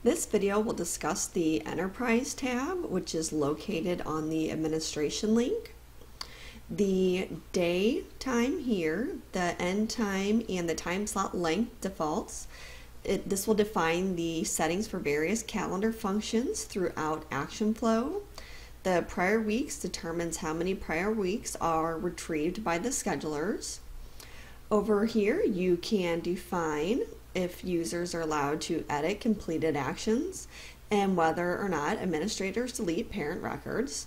This video will discuss the Enterprise tab, which is located on the Administration link. The day time here, the end time, and the time slot length defaults. This will define the settings for various calendar functions throughout ActionFlow. The prior weeks determines how many prior weeks are retrieved by the schedulers. Over here, you can define if users are allowed to edit completed actions and whether or not administrators delete parent records.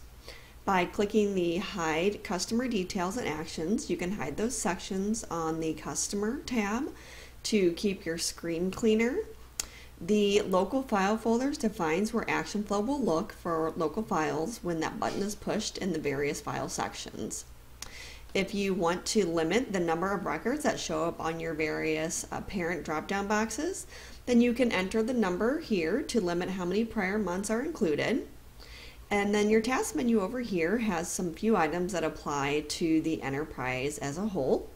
By clicking the Hide Customer Details and Actions, you can hide those sections on the Customer tab to keep your screen cleaner. The Local File Folders defines where ActionFlow will look for local files when that button is pushed in the various file sections. If you want to limit the number of records that show up on your various parent drop-down boxes, then you can enter the number here to limit how many prior months are included. And then your task menu over here has some few items that apply to the enterprise as a whole.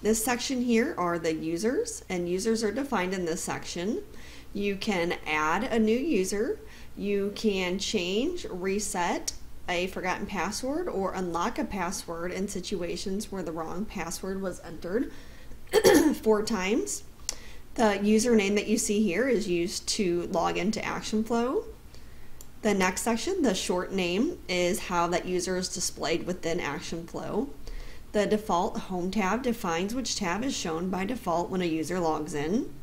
This section here are the users, and users are defined in this section. You can add a new user, you can change, reset a forgotten password, or unlock a password in situations where the wrong password was entered 4 times. The username that you see here is used to log into ActionFlow. The next section, the short name, is how that user is displayed within ActionFlow. The default Home tab defines which tab is shown by default when a user logs in.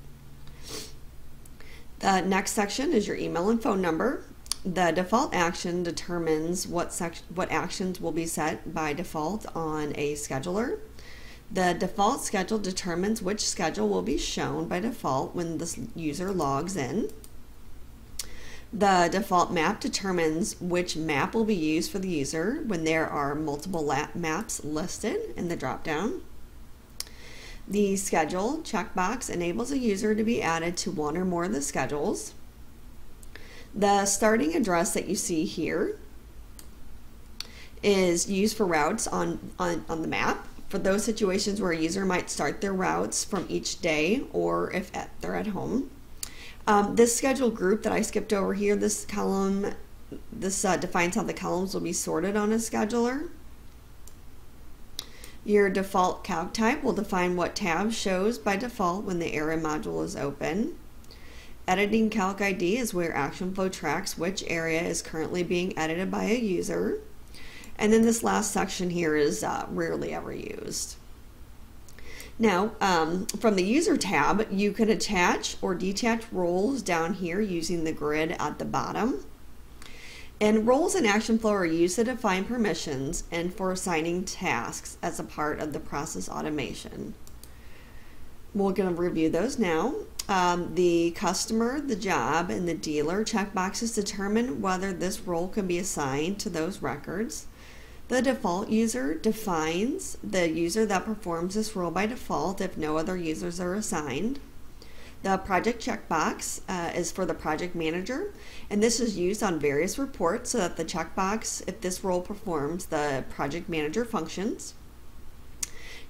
The next section is your email and phone number. The default action determines what actions will be set by default on a scheduler. The default schedule determines which schedule will be shown by default when this user logs in. The default map determines which map will be used for the user when there are multiple maps listed in the drop-down. The schedule checkbox enables a user to be added to one or more of the schedules. The starting address that you see here is used for routes on the map for those situations where a user might start their routes from each day or if they're at home. This schedule group that I skipped over here, this column, defines how the columns will be sorted on a scheduler. Your default calc type will define what tab shows by default when the area module is open. Editing calc ID is where ActionFlow tracks which area is currently being edited by a user. And then this last section here is rarely ever used. Now, from the User tab, you can attach or detach roles down here using the grid at the bottom. And roles in ActionFlow are used to define permissions and for assigning tasks as a part of the process automation. We're going to review those now. The customer, the job, and the dealer checkboxes determine whether this role can be assigned to those records. The default user defines the user that performs this role by default if no other users are assigned. The project checkbox is for the project manager, and this is used on various reports so that the checkbox, if this role performs, the project manager functions.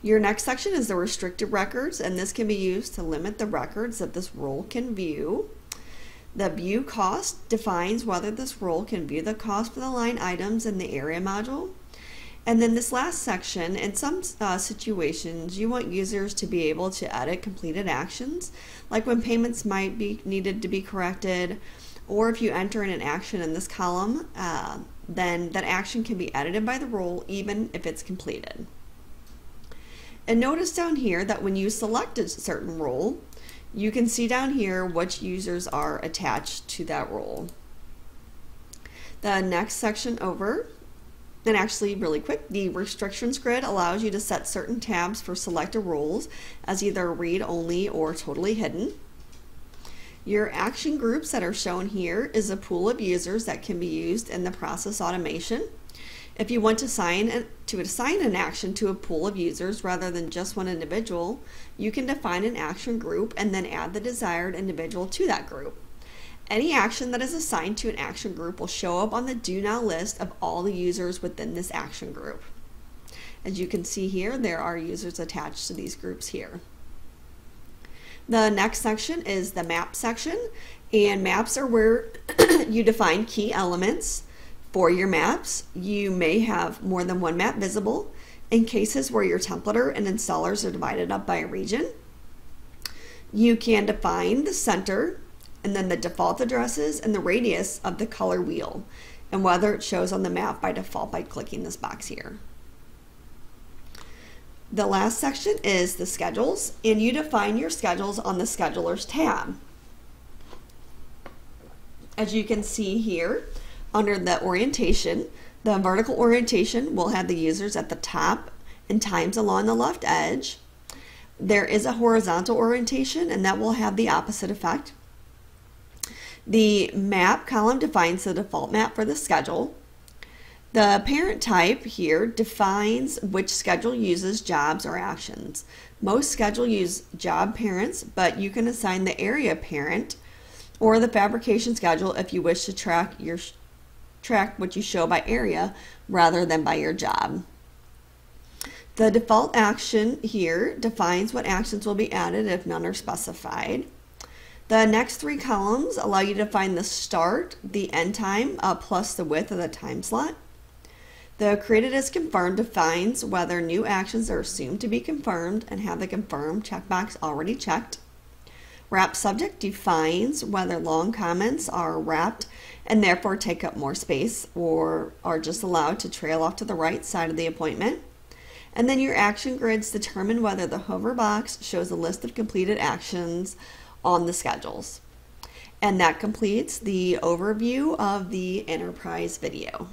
Your next section is the restricted records, and this can be used to limit the records that this role can view. The view cost defines whether this role can view the cost for the line items in the area module. And then this last section, in some situations, you want users to be able to edit completed actions, like when payments might be needed to be corrected, or if you enter in an action in this column, then that action can be edited by the role even if it's completed. And notice down here that when you select a certain role, you can see down here which users are attached to that role. The next section over, and actually really quick, the restrictions grid allows you to set certain tabs for selected roles as either read-only or totally hidden. Your action groups that are shown here is a pool of users that can be used in the process automation. If you want to assign an action to a pool of users rather than just one individual, you can define an action group and then add the desired individual to that group. Any action that is assigned to an action group will show up on the Do Now list of all the users within this action group. As you can see here, there are users attached to these groups here. The next section is the map section, and maps are where you define key elements for your maps. You may have more than one map visible in cases where your templater and installers are divided up by a region. You can define the center and then the default addresses and the radius of the color wheel and whether it shows on the map by default by clicking this box here. The last section is the schedules, and you define your schedules on the Schedulers tab. As you can see here, under the orientation, the vertical orientation will have the users at the top and times along the left edge. There is a horizontal orientation, and that will have the opposite effect. The map column defines the default map for the schedule. The parent type here defines which schedule uses jobs or actions. Most schedule use job parents, but you can assign the area parent or the fabrication schedule if you wish to track what you show by area rather than by your job. The default action here defines what actions will be added if none are specified. The next three columns allow you to find the start, the end time, plus the width of the time slot. The created as confirmed defines whether new actions are assumed to be confirmed and have the confirm checkbox already checked. Wrap subject defines whether long comments are wrapped and therefore take up more space or are just allowed to trail off to the right side of the appointment. And then your action grids determine whether the hover box shows a list of completed actions on the schedules. And that completes the overview of the Enterprise video.